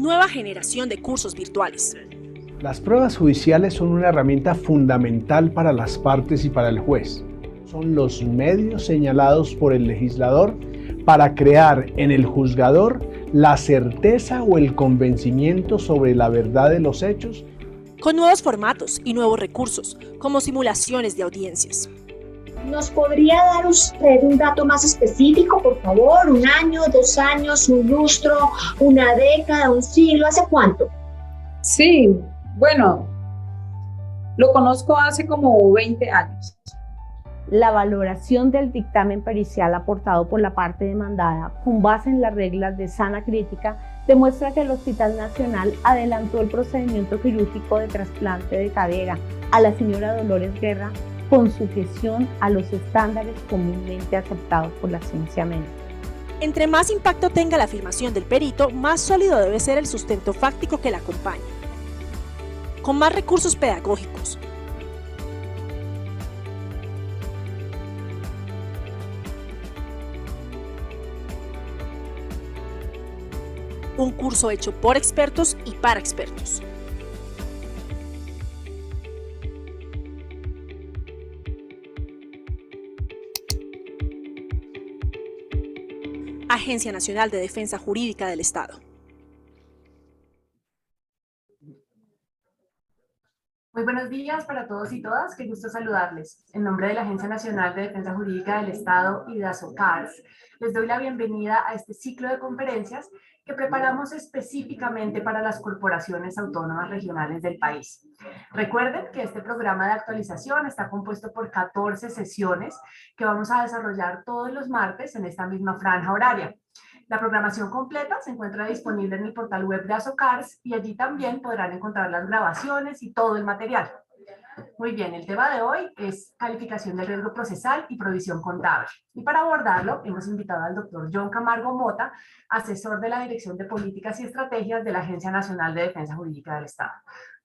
Nueva generación de cursos virtuales. Las pruebas judiciales son una herramienta fundamental para las partes y para el juez. Son los medios señalados por el legislador para crear en el juzgador la certeza o el convencimiento sobre la verdad de los hechos. Con nuevos formatos y nuevos recursos, como simulaciones de audiencias. ¿Nos podría dar usted un dato más específico, por favor? ¿Un año, 2 años, un lustro, una década, un siglo? ¿Hace cuánto? Sí, bueno, lo conozco hace como 20 años. La valoración del dictamen pericial aportado por la parte demandada, con base en las reglas de sana crítica, demuestra que el Hospital Nacional adelantó el procedimiento quirúrgico de trasplante de cadera a la señora Dolores Guerra con sujeción a los estándares comúnmente aceptados por la ciencia médica. Entre más impacto tenga la afirmación del perito, más sólido debe ser el sustento fáctico que la acompaña. Con más recursos pedagógicos. Un curso hecho por expertos y para expertos. Agencia Nacional de Defensa Jurídica del Estado. Muy buenos días para todos y todas, qué gusto saludarles. En nombre de la Agencia Nacional de Defensa Jurídica del Estado y de ASOCARS, les doy la bienvenida a este ciclo de conferencias que preparamos específicamente para las corporaciones autónomas regionales del país. Recuerden que este programa de actualización está compuesto por 14 sesiones que vamos a desarrollar todos los martes en esta misma franja horaria. La programación completa se encuentra disponible en el portal web de ASOCARS y allí también podrán encontrar las grabaciones y todo el material. Muy bien, el tema de hoy es calificación del riesgo procesal y provisión contable. Y para abordarlo hemos invitado al doctor John Camargo Mota, asesor de la Dirección de Políticas y Estrategias de la Agencia Nacional de Defensa Jurídica del Estado.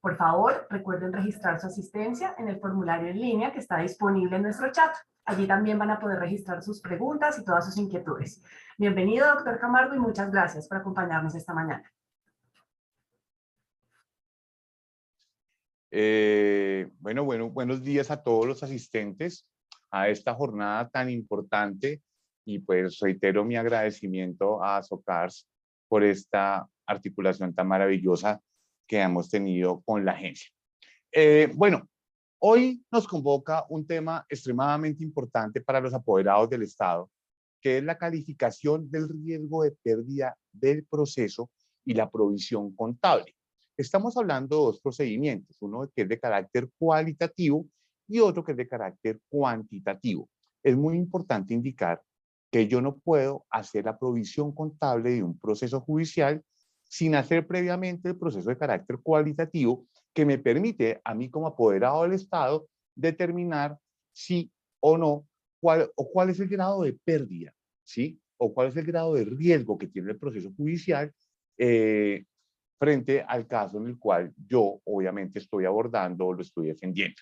Por favor, recuerden registrar su asistencia en el formulario en línea que está disponible en nuestro chat. Allí también van a poder registrar sus preguntas y todas sus inquietudes. Bienvenido, doctor Camargo, y muchas gracias por acompañarnos esta mañana. Buenos días a todos los asistentes a esta jornada tan importante y pues reitero mi agradecimiento a SOCARS por esta articulación tan maravillosa que hemos tenido con la agencia. Hoy nos convoca un tema extremadamente importante para los apoderados del Estado, que es la calificación del riesgo de pérdida del proceso y la provisión contable. Estamos hablando de dos procedimientos, uno que es de carácter cualitativo y otro que es de carácter cuantitativo. Es muy importante indicar que yo no puedo hacer la provisión contable de un proceso judicial sin hacer previamente el proceso de carácter cualitativo que me permite a mí como apoderado del Estado determinar si o no, cuál es el grado de pérdida, ¿sí? O cuál es el grado de riesgo que tiene el proceso judicial frente al caso en el cual yo obviamente estoy abordando o lo estoy defendiendo.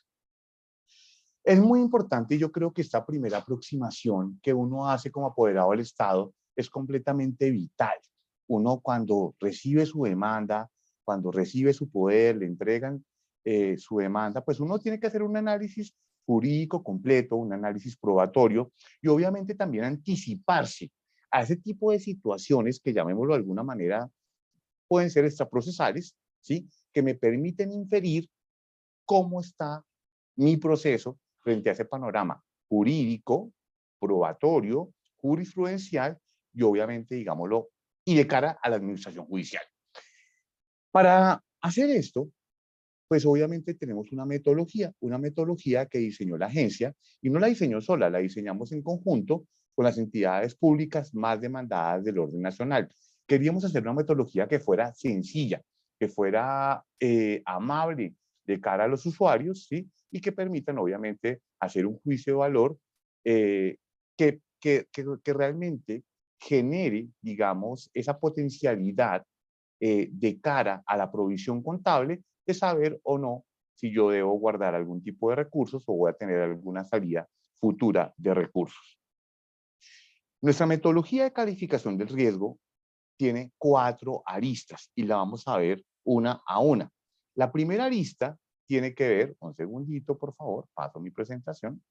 Es muy importante y yo creo que esta primera aproximación que uno hace como apoderado del Estado es completamente vital. Uno cuando recibe su demanda, cuando recibe su poder, le entregan su demanda, pues uno tiene que hacer un análisis jurídico completo, un análisis probatorio y obviamente también anticiparse a ese tipo de situaciones que llamémoslo de alguna manera pueden ser extraprocesales, ¿sí? Que me permiten inferir cómo está mi proceso frente a ese panorama jurídico, probatorio, jurisprudencial y obviamente, digámoslo, y de cara a la administración judicial. Para hacer esto, pues obviamente tenemos una metodología que diseñó la agencia y no la diseñó sola, la diseñamos en conjunto con las entidades públicas más demandadas del orden nacional. Queríamos hacer una metodología que fuera sencilla, que fuera amable de cara a los usuarios, ¿sí? Y que permitan obviamente hacer un juicio de valor que realmente genere, digamos, esa potencialidad de cara a la provisión contable de saber o no si yo debo guardar algún tipo de recursos o voy a tener alguna salida futura de recursos. Nuestra metodología de calificación del riesgo tiene 4 aristas y la vamos a ver una a una. La primera arista tiene que ver, un segundito por favor, paso mi presentación,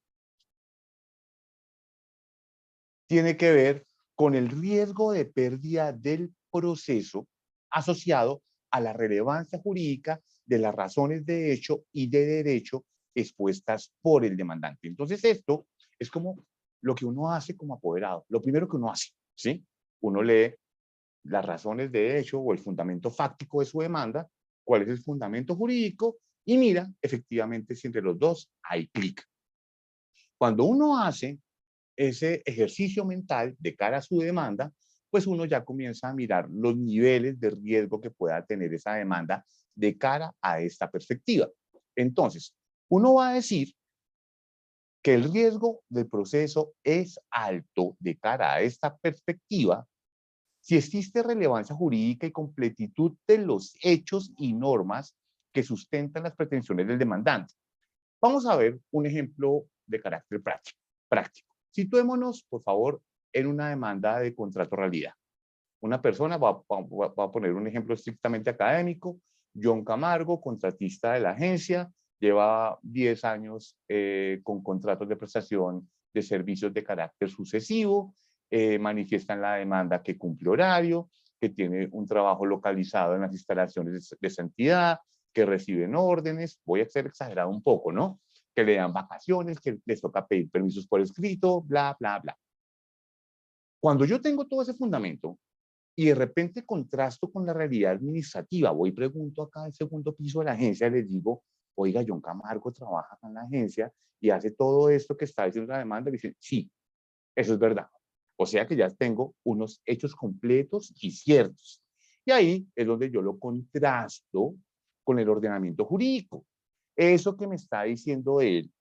tiene que ver con el riesgo de pérdida del proceso asociado a la relevancia jurídica de las razones de hecho y de derecho expuestas por el demandante. Entonces esto es como lo que uno hace como apoderado, lo primero que uno hace, ¿sí? Uno lee las razones de hecho o el fundamento fáctico de su demanda, cuál es el fundamento jurídico y mira efectivamente si entre los dos hay clic. Cuando uno hace ese ejercicio mental de cara a su demanda, pues uno ya comienza a mirar los niveles de riesgo que pueda tener esa demanda de cara a esta perspectiva. Entonces, uno va a decir que el riesgo del proceso es alto de cara a esta perspectiva si existe relevancia jurídica y completitud de los hechos y normas que sustentan las pretensiones del demandante. Vamos a ver un ejemplo de carácter práctico. Situémonos, por favor, en una demanda de contrato realidad. Una persona, va a poner un ejemplo estrictamente académico, John Camargo, contratista de la agencia, lleva 10 años con contratos de prestación de servicios de carácter sucesivo, manifiesta en la demanda que cumple horario, que tiene un trabajo localizado en las instalaciones de esa entidad, que reciben órdenes, voy a ser exagerado un poco, ¿no? Que le dan vacaciones, que les toca pedir permisos por escrito, bla, bla, bla. Cuando yo tengo todo ese fundamento y de repente contrasto con la realidad administrativa, voy y pregunto acá en el segundo piso de la agencia, les digo, oiga, John Camargo trabaja en la agencia y hace todo esto que está diciendo la demanda, y dicen, sí, eso es verdad. O sea que ya tengo unos hechos completos y ciertos. Y ahí es donde yo lo contrasto con el ordenamiento jurídico. Eso que me está diciendo él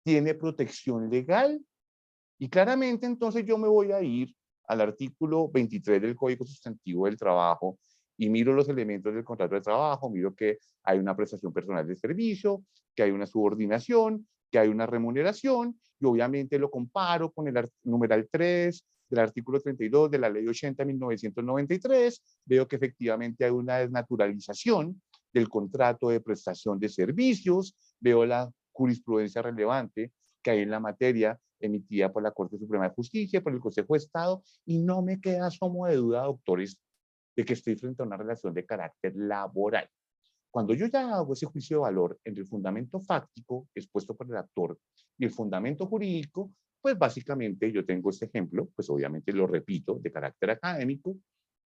tiene protección legal y claramente entonces yo me voy a ir al artículo 23 del Código Sustantivo del Trabajo y miro los elementos del contrato de trabajo, miro que hay una prestación personal de servicio, que hay una subordinación, que hay una remuneración y obviamente lo comparo con el numeral 3 del artículo 32 de la Ley 80 de 1993, veo que efectivamente hay una desnaturalización del contrato de prestación de servicios, veo la jurisprudencia relevante que hay en la materia emitida por la Corte Suprema de Justicia, por el Consejo de Estado, y no me queda asomo de duda, doctores, de que estoy frente a una relación de carácter laboral. Cuando yo ya hago ese juicio de valor entre el fundamento fáctico expuesto por el actor y el fundamento jurídico, pues básicamente yo tengo este ejemplo, pues obviamente lo repito, de carácter académico,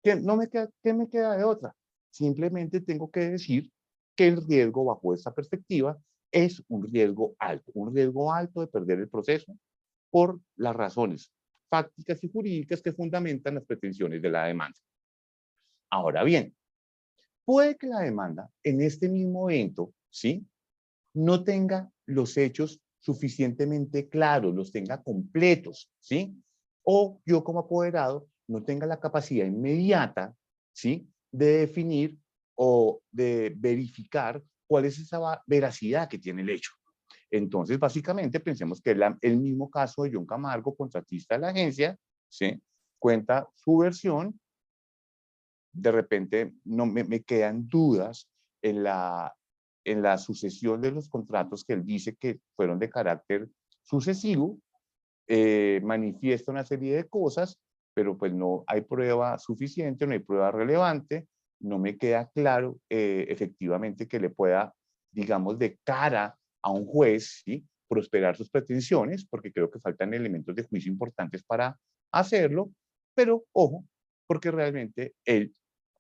que no me queda, ¿qué me queda de otra? Simplemente tengo que decir que el riesgo bajo esta perspectiva es un riesgo alto de perder el proceso por las razones fácticas y jurídicas que fundamentan las pretensiones de la demanda. Ahora bien, puede que la demanda en este mismo evento, ¿sí?, no tenga los hechos suficientemente claros, los tenga completos, ¿sí? O yo como apoderado no tenga la capacidad inmediata, ¿sí?, de definir o de verificar cuál es esa veracidad que tiene el hecho. Entonces, básicamente, pensemos que el mismo caso de John Camargo, contratista de la agencia, ¿sí?, cuenta su versión. De repente no me quedan dudas en la sucesión de los contratos que él dice que fueron de carácter sucesivo, manifiesta una serie de cosas, pero pues no hay prueba suficiente, no hay prueba relevante, no me queda claro efectivamente que le pueda, digamos, de cara a un juez, ¿sí?, prosperar sus pretensiones, porque creo que faltan elementos de juicio importantes para hacerlo, pero ojo, porque realmente él,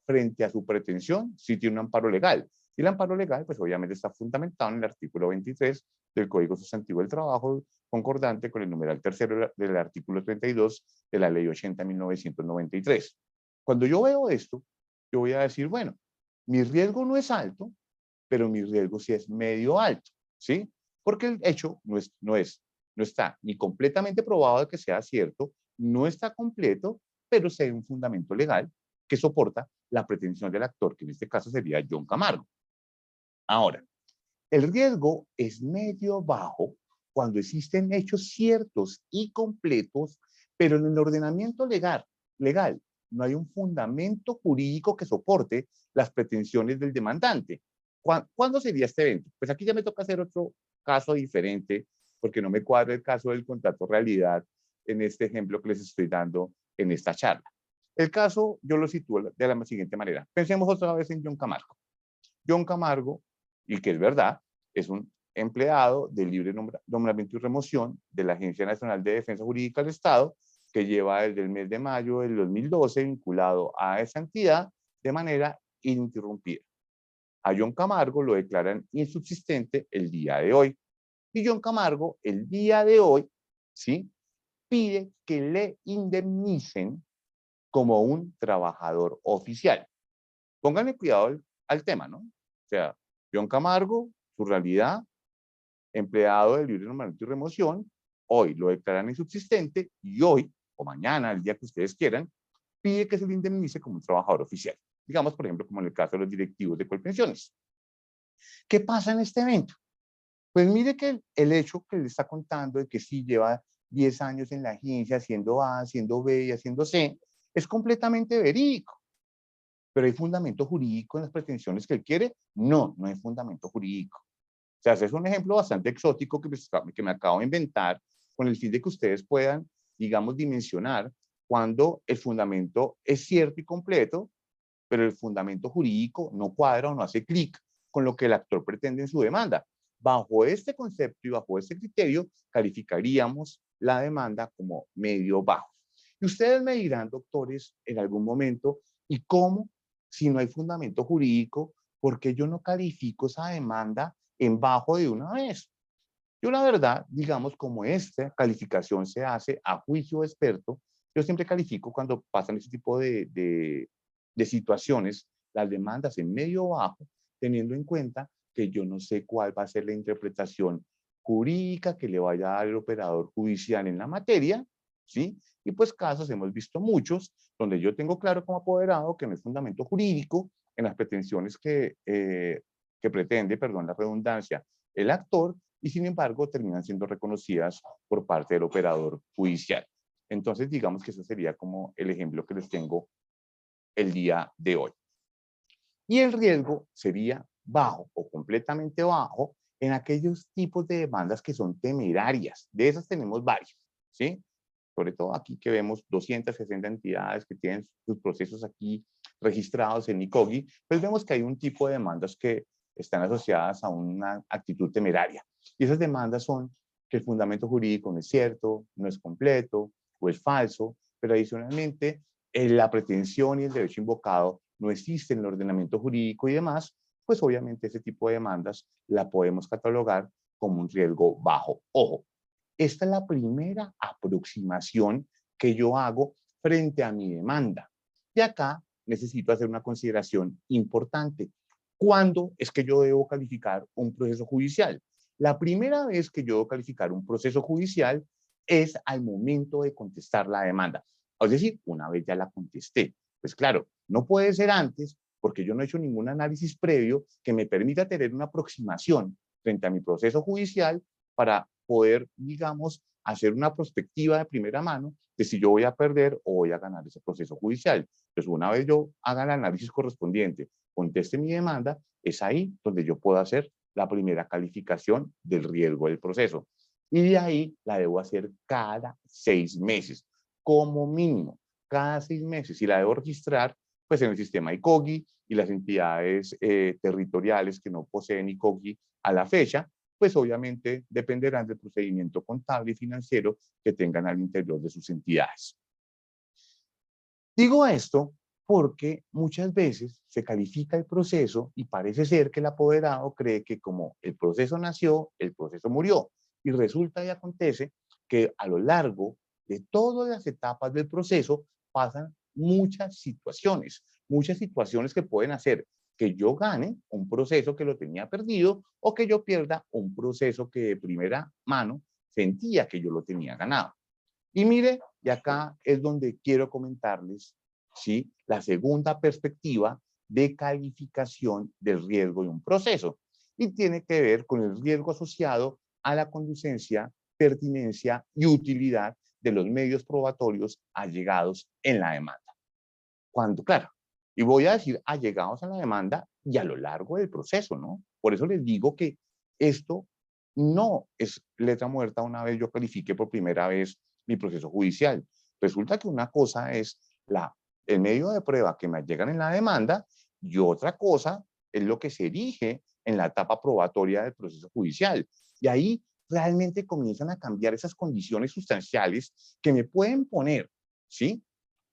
frente a su pretensión, sí tiene un amparo legal. Y el amparo legal, pues obviamente está fundamentado en el artículo 23 del Código Sustantivo del Trabajo, concordante con el numeral tercero del artículo 32 de la Ley 80 de 1993. Cuando yo veo esto, yo voy a decir, bueno, mi riesgo no es alto, pero mi riesgo sí es medio alto, ¿sí? Porque el hecho no está ni completamente probado de que sea cierto, no está completo, pero sí hay un fundamento legal que soporta la pretensión del actor, que en este caso sería John Camargo. Ahora, el riesgo es medio bajo cuando existen hechos ciertos y completos, pero en el ordenamiento legal no hay un fundamento jurídico que soporte las pretensiones del demandante. ¿Cuándo sería este evento? Pues aquí ya me toca hacer otro caso diferente, porque no me cuadra el caso del contrato realidad en este ejemplo que les estoy dando en esta charla. El caso yo lo sitúo de la siguiente manera. Pensemos otra vez en John Camargo. John Camargo, y que es verdad, es un empleado de libre nombramiento y remoción de la Agencia Nacional de Defensa Jurídica del Estado, que lleva desde el mes de mayo del 2012 vinculado a esa entidad de manera ininterrumpida. A John Camargo lo declaran insubsistente el día de hoy. Y John Camargo, el día de hoy, ¿sí?, pide que le indemnicen como un trabajador oficial. Pónganle cuidado al tema, ¿no? O sea, John Camargo, su realidad, empleado de libre nombramiento y remoción, hoy lo declaran insubsistente y hoy, o mañana, el día que ustedes quieran, pide que se le indemnice como un trabajador oficial. Digamos, por ejemplo, como en el caso de los directivos de Colpensiones. ¿Qué pasa en este evento? Pues mire que el hecho que le está contando de que sí lleva 10 años en la agencia haciendo A, haciendo B y haciendo C, es completamente verídico. ¿Pero hay fundamento jurídico en las pretensiones que él quiere? No, no hay fundamento jurídico. O sea, ese es un ejemplo bastante exótico que me acabo de inventar con el fin de que ustedes puedan, digamos, dimensionar cuando el fundamento es cierto y completo, pero el fundamento jurídico no cuadra o no hace clic con lo que el actor pretende en su demanda. Bajo este concepto y bajo este criterio, calificaríamos la demanda como medio bajo. Y ustedes me dirán, doctores, en algún momento, ¿y cómo, si no hay fundamento jurídico, por qué yo no califico esa demanda en bajo de una vez? Yo la verdad, digamos, como esta calificación se hace a juicio experto, yo siempre califico cuando pasan ese tipo de situaciones, las demandas en medio bajo, teniendo en cuenta que yo no sé cuál va a ser la interpretación jurídica que le vaya a dar el operador judicial en la materia, ¿sí? Y pues casos hemos visto muchos donde yo tengo claro como apoderado que no hay fundamento jurídico en las pretensiones que pretende, perdón la redundancia, el actor, y sin embargo terminan siendo reconocidas por parte del operador judicial. Entonces, digamos que ese sería como el ejemplo que les tengo el día de hoy. Y el riesgo sería bajo o completamente bajo en aquellos tipos de demandas que son temerarias. De esas tenemos varios, ¿sí? Sobre todo aquí que vemos 260 entidades que tienen sus procesos aquí registrados en ICOGI, pues vemos que hay un tipo de demandas que están asociadas a una actitud temeraria. Y esas demandas son que el fundamento jurídico no es cierto, no es completo o es falso, pero adicionalmente la pretensión y el derecho invocado no existen en el ordenamiento jurídico y demás, pues obviamente ese tipo de demandas la podemos catalogar como un riesgo bajo. Ojo, esta es la primera aproximación que yo hago frente a mi demanda. Y acá necesito hacer una consideración importante. ¿Cuándo es que yo debo calificar un proceso judicial? La primera vez que yo debo calificar un proceso judicial es al momento de contestar la demanda. Es decir, una vez ya la contesté. Pues claro, no puede ser antes porque yo no he hecho ningún análisis previo que me permita tener una aproximación frente a mi proceso judicial para poder, digamos, hacer una perspectiva de primera mano de si yo voy a perder o voy a ganar ese proceso judicial. Entonces, una vez yo haga el análisis correspondiente, conteste mi demanda, es ahí donde yo puedo hacer la primera calificación del riesgo del proceso. Y de ahí la debo hacer cada 6 meses, como mínimo, cada 6 meses. Y la debo registrar pues en el sistema ICOGI y las entidades territoriales que no poseen ICOGI a la fecha, pues obviamente dependerán del procedimiento contable y financiero que tengan al interior de sus entidades. Digo esto porque muchas veces se califica el proceso y parece ser que el apoderado cree que como el proceso nació, el proceso murió. Y resulta y acontece que a lo largo de todas las etapas del proceso pasan muchas situaciones que pueden hacer que yo gane un proceso que lo tenía perdido o que yo pierda un proceso que de primera mano sentía que yo lo tenía ganado. Y mire, y acá es donde quiero comentarles, ¿sí?, la segunda perspectiva de calificación del riesgo de un proceso. Y tiene que ver con el riesgo asociado a la conducencia, pertinencia y utilidad de los medios probatorios allegados en la demanda. cuando, claro, y voy a decir allegados a la demanda y a lo largo del proceso, ¿no? Por eso les digo que esto no es letra muerta una vez yo califique por primera vez mi proceso judicial. Resulta que una cosa es el medio de prueba que me llegan en la demanda y otra cosa es lo que se erige en la etapa probatoria del proceso judicial. Y ahí realmente comienzan a cambiar esas condiciones sustanciales que me pueden poner, ¿sí?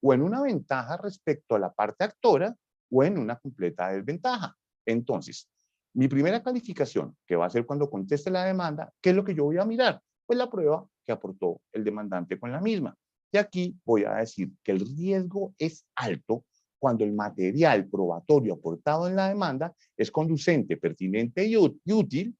O en una ventaja respecto a la parte actora o en una completa desventaja. Entonces, mi primera calificación, que va a ser cuando conteste la demanda, ¿qué es lo que yo voy a mirar? Pues la prueba que aportó el demandante con la misma. Y aquí voy a decir que el riesgo es alto cuando el material probatorio aportado en la demanda es conducente, pertinente y útil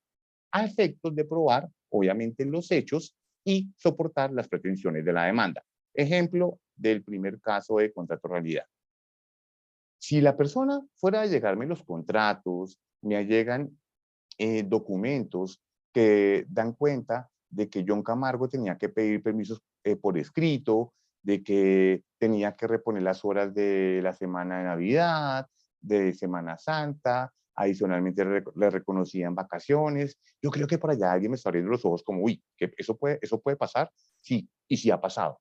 a efectos de probar, obviamente, los hechos y soportar las pretensiones de la demanda. Ejemplo del primer caso de contratorrealidad. Si la persona fuera a llegarme los contratos, me llegan documentos que dan cuenta de que John Camargo tenía que pedir permisos por escrito, de que tenía que reponer las horas de la semana de Navidad, de Semana Santa, adicionalmente le reconocían vacaciones. Yo creo que por allá alguien me está abriendo los ojos como, uy, ¿que eso puede pasar? Sí, y sí ha pasado.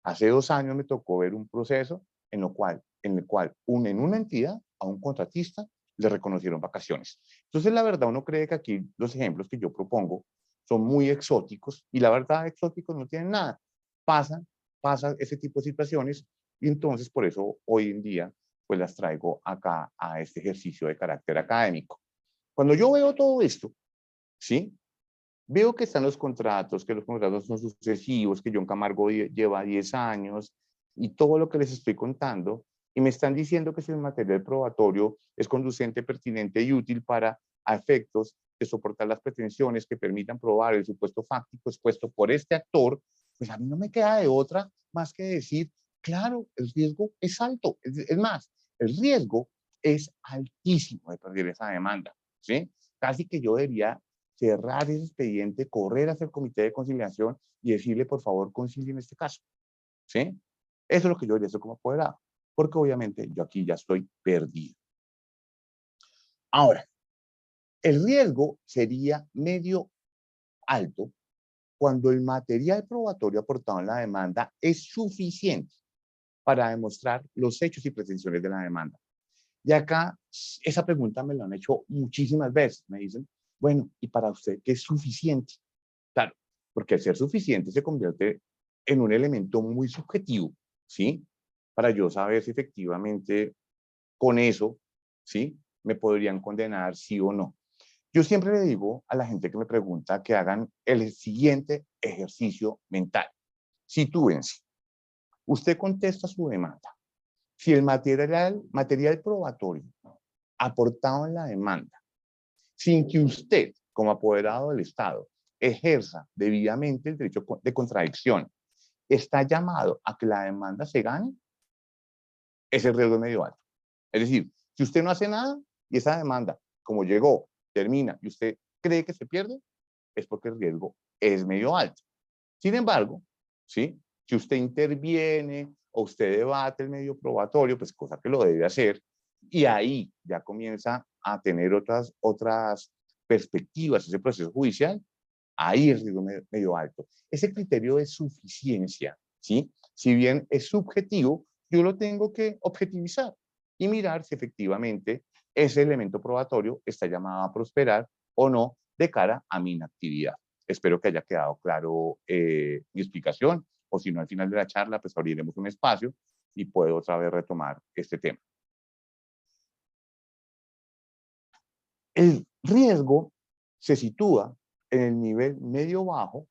Hace 2 años me tocó ver un proceso en el cual en una entidad a un contratista le reconocieron vacaciones. Entonces, la verdad, uno cree que aquí los ejemplos que yo propongo son muy exóticos y la verdad, exóticos no tienen nada. Pasan ese tipo de situaciones y entonces por eso hoy en día pues las traigo acá a este ejercicio de carácter académico. Cuando yo veo todo esto, ¿sí? Veo que están los contratos, que los contratos son sucesivos, que John Camargo lleva 10 años y todo lo que les estoy contando, y me están diciendo que si el material probatorio es conducente, pertinente y útil para a efectos de soportar las pretensiones que permitan probar el supuesto fáctico expuesto por este actor, pues a mí no me queda de otra más que decir, claro, el riesgo es alto. Es más, el riesgo es altísimo de perder esa demanda, ¿sí? Casi que yo debería cerrar ese expediente, correr hacia el comité de conciliación y decirle, por favor, concilie en este caso, ¿sí? Eso es lo que yo debería hacer como apoderado, porque obviamente yo aquí ya estoy perdido. Ahora, el riesgo sería medio alto cuando el material probatorio aportado en la demanda es suficiente para demostrar los hechos y pretensiones de la demanda. Y acá esa pregunta me la han hecho muchísimas veces. Me dicen, bueno, ¿y para usted qué es suficiente? Claro, porque al ser suficiente se convierte en un elemento muy subjetivo, ¿sí? Para yo saber si efectivamente con eso, ¿sí? Me podrían condenar sí o no. Yo siempre le digo a la gente que me pregunta que hagan el siguiente ejercicio mental. Sitúense. Usted contesta su demanda. Si el material probatorio aportado en la demanda, sin que usted, como apoderado del Estado, ejerza debidamente el derecho de contradicción, está llamado a que la demanda se gane, ese riesgo es medio alto. Es decir, si usted no hace nada y esa demanda, como llegó, termina y usted cree que se pierde, es porque el riesgo es medio alto. Sin embargo, ¿sí? Si usted interviene o usted debate el medio probatorio, pues cosa que lo debe hacer, y ahí ya comienza a tener otras perspectivas ese proceso judicial, ahí el riesgo medio alto. Ese criterio de suficiencia, ¿sí? Si bien es subjetivo, yo lo tengo que objetivizar y mirar si efectivamente ese elemento probatorio está llamado a prosperar o no de cara a mi inactividad. Espero que haya quedado claro mi explicación, o si no, al final de la charla, pues abriremos un espacio y puedo otra vez retomar este tema. El riesgo se sitúa en el nivel medio-bajo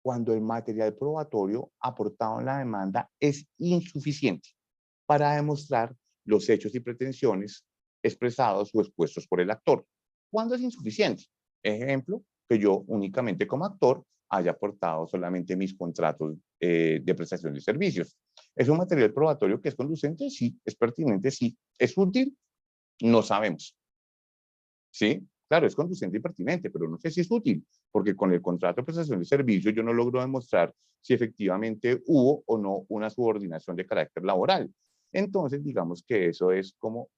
cuando el material probatorio aportado en la demanda es insuficiente para demostrar los hechos y pretensiones expresados o expuestos por el actor. ¿Cuándo es insuficiente? Ejemplo, que yo únicamente como actor haya aportado solamente mis contratos de prestación de servicios. ¿Es un material probatorio que es conducente? Sí. ¿Es pertinente? Sí. ¿Es útil? No sabemos. ¿Sí? Claro, es conducente y pertinente, pero no sé si es útil, porque con el contrato de prestación de servicios yo no logro demostrar si efectivamente hubo o no una subordinación de carácter laboral. Entonces, digamos que eso es como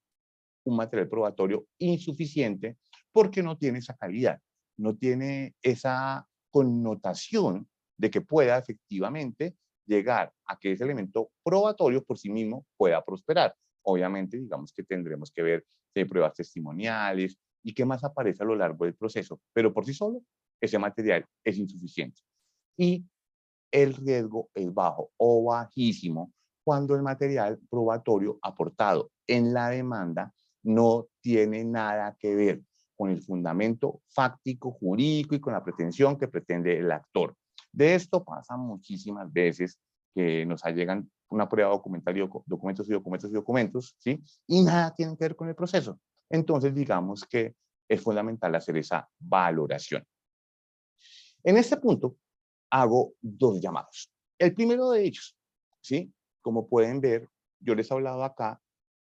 un material probatorio insuficiente porque no tiene esa calidad, no tiene esa connotación de que pueda efectivamente llegar a que ese elemento probatorio por sí mismo pueda prosperar. Obviamente, digamos que tendremos que ver si hay pruebas testimoniales y qué más aparece a lo largo del proceso, pero por sí solo ese material es insuficiente. Y el riesgo es bajo o bajísimo cuando el material probatorio aportado en la demanda no tiene nada que ver con el fundamento fáctico, jurídico y con la pretensión que pretende el actor. De esto pasa muchísimas veces que nos llegan una prueba documental y documentos y documentos y documentos, ¿sí? Y nada tiene que ver con el proceso. Entonces, digamos que es fundamental hacer esa valoración. En este punto, hago dos llamados. El primero de ellos, ¿sí? Como pueden ver, yo les he hablado acá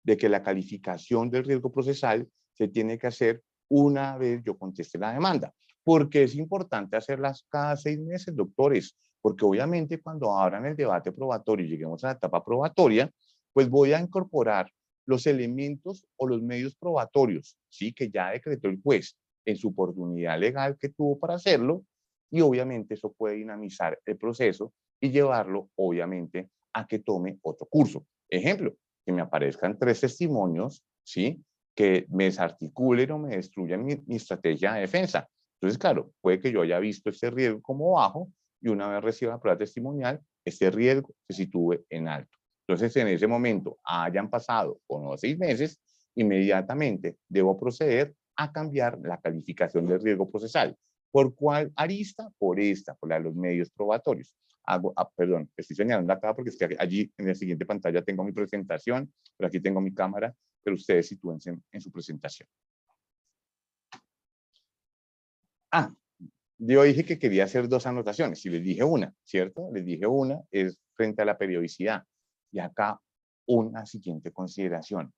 de que la calificación del riesgo procesal se tiene que hacer una vez yo conteste la demanda. Porque es importante hacerlas cada 6 meses, doctores, porque obviamente cuando abran el debate probatorio y lleguemos a la etapa probatoria, pues voy a incorporar los elementos o los medios probatorios, ¿sí? Que ya decretó el juez en su oportunidad legal que tuvo para hacerlo, y obviamente eso puede dinamizar el proceso y llevarlo, obviamente, a que tome otro curso. Ejemplo, que me aparezcan 3 testimonios, ¿sí? Que me desarticulen o me destruyan mi estrategia de defensa. Entonces, claro, puede que yo haya visto ese riesgo como bajo y una vez reciba la prueba testimonial, ese riesgo se sitúe en alto. Entonces, en ese momento, hayan pasado unos 6 meses, inmediatamente debo proceder a cambiar la calificación del riesgo procesal. ¿Por cuál arista? Por esta, por la de los medios probatorios. Perdón, estoy señalando acá porque es que allí en la siguiente pantalla tengo mi presentación, pero aquí tengo mi cámara, pero ustedes sitúense en su presentación. Yo dije que quería hacer 2 anotaciones y les dije una, ¿cierto? Les dije una, es frente a la periodicidad. Y acá una siguiente consideración.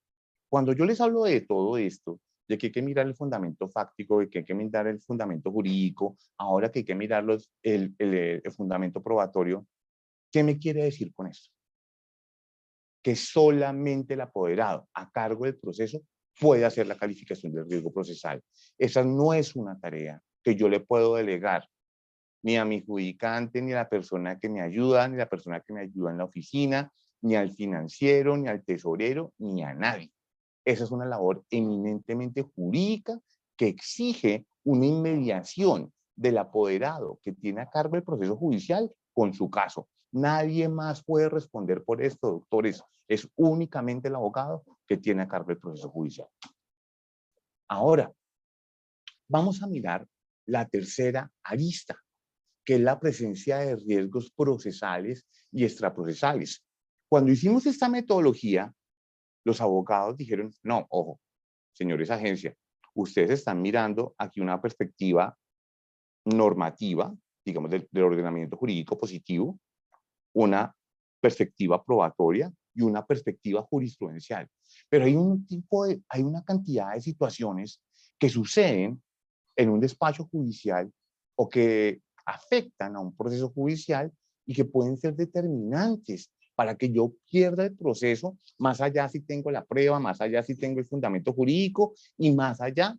Cuando yo les hablo de todo esto, de que hay que mirar el fundamento fáctico, de que hay que mirar el fundamento jurídico, ahora que hay que mirar el fundamento probatorio, ¿qué me quiere decir con esto? Que solamente el apoderado a cargo del proceso puede hacer la calificación del riesgo procesal. Esa no es una tarea que yo le puedo delegar ni a mi judicante, ni a la persona que me ayuda, ni a la persona que me ayuda en la oficina, ni al financiero, ni al tesorero, ni a nadie. Esa es una labor eminentemente jurídica que exige una inmediación del apoderado que tiene a cargo el proceso judicial con su caso. Nadie más puede responder por esto, doctores. Es únicamente el abogado que tiene a cargo el proceso judicial. Ahora, vamos a mirar la tercera arista, que es la presencia de riesgos procesales y extraprocesales. Cuando hicimos esta metodología, los abogados dijeron, no, ojo, señores agencia, ustedes están mirando aquí una perspectiva normativa, digamos, del ordenamiento jurídico positivo, una perspectiva probatoria y una perspectiva jurisprudencial. Pero hay una cantidad de situaciones que suceden en un despacho judicial o que afectan a un proceso judicial y que pueden ser determinantes para que yo pierda el proceso, más allá si tengo la prueba, más allá si tengo el fundamento jurídico y más allá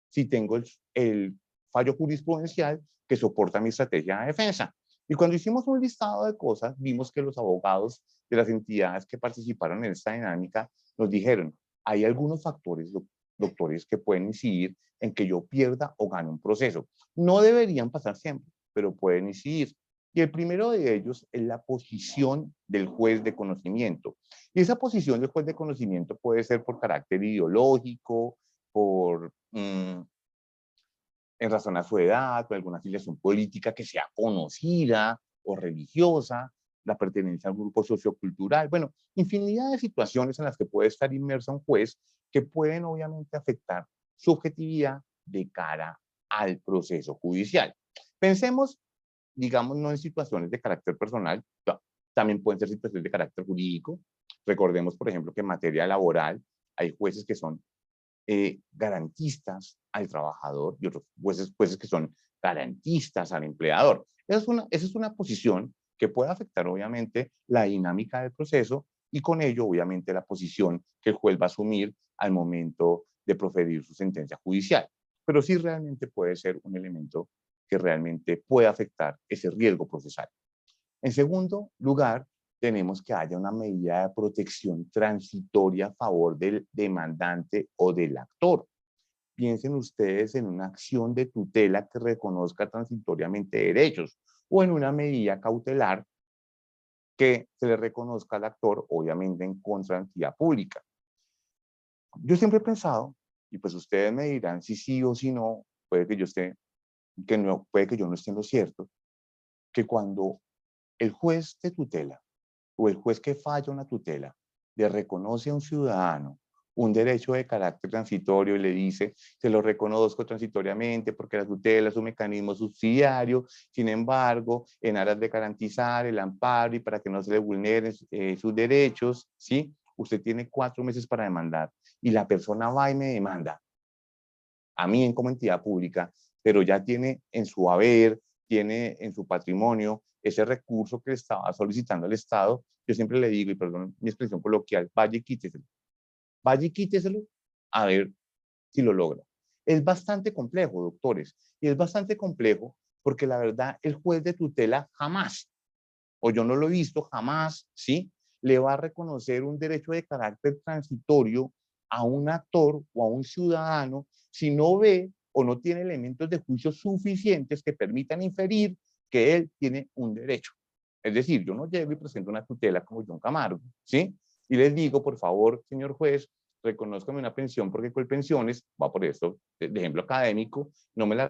si tengo el fallo jurisprudencial que soporta mi estrategia de defensa. Y cuando hicimos un listado de cosas, vimos que los abogados de las entidades que participaron en esta dinámica nos dijeron, hay algunos factores, doctores, que pueden incidir en que yo pierda o gane un proceso. No deberían pasar siempre, pero pueden incidir. Y el primero de ellos es la posición del juez de conocimiento. Y esa posición del juez de conocimiento puede ser por carácter ideológico, por en razón a su edad, o alguna afiliación política que sea conocida o religiosa, la pertenencia a un grupo sociocultural, bueno, infinidad de situaciones en las que puede estar inmerso un juez que pueden obviamente afectar su objetividad de cara al proceso judicial. Pensemos, digamos, no en situaciones de carácter personal, también pueden ser situaciones de carácter jurídico. Recordemos, por ejemplo, que en materia laboral hay jueces que son garantistas al trabajador y otros jueces que son garantistas al empleador. Esa es una posición que puede afectar obviamente la dinámica del proceso y con ello, obviamente, la posición que el juez va a asumir al momento de proferir su sentencia judicial. Pero sí realmente puede ser un elemento que realmente puede afectar ese riesgo procesal. En segundo lugar, tenemos que haya una medida de protección transitoria a favor del demandante o del actor. Piensen ustedes en una acción de tutela que reconozca transitoriamente derechos o en una medida cautelar que se le reconozca al actor, obviamente en contra de entidad pública. Yo siempre he pensado, y pues ustedes me dirán si sí o si no, puede que yo esté, que no, puede que yo no esté en lo cierto, que cuando el juez de tutela o el juez que falla una tutela le reconoce a un ciudadano un derecho de carácter transitorio y le dice, se lo reconozco transitoriamente porque la tutela es un mecanismo subsidiario, sin embargo, en aras de garantizar el amparo y para que no se le vulneren sus derechos, ¿sí? Usted tiene 4 meses para demandar y la persona va y me demanda a mí como entidad pública, pero ya tiene en su haber, tiene en su patrimonio ese recurso que le estaba solicitando al Estado. Yo siempre le digo, y perdón mi expresión coloquial, vaya y quíteselo. Vaya y quíteselo a ver si lo logra. Es bastante complejo, doctores, y es bastante complejo porque la verdad el juez de tutela jamás, o yo no lo he visto jamás, ¿sí? Le va a reconocer un derecho de carácter transitorio a un actor o a un ciudadano si no ve o no tiene elementos de juicio suficientes que permitan inferir que él tiene un derecho. Es decir, yo no llego y presento una tutela como John Camargo, ¿sí? Y les digo, por favor, señor juez, reconózcame una pensión porque Colpensiones, va por esto, de ejemplo académico, no me la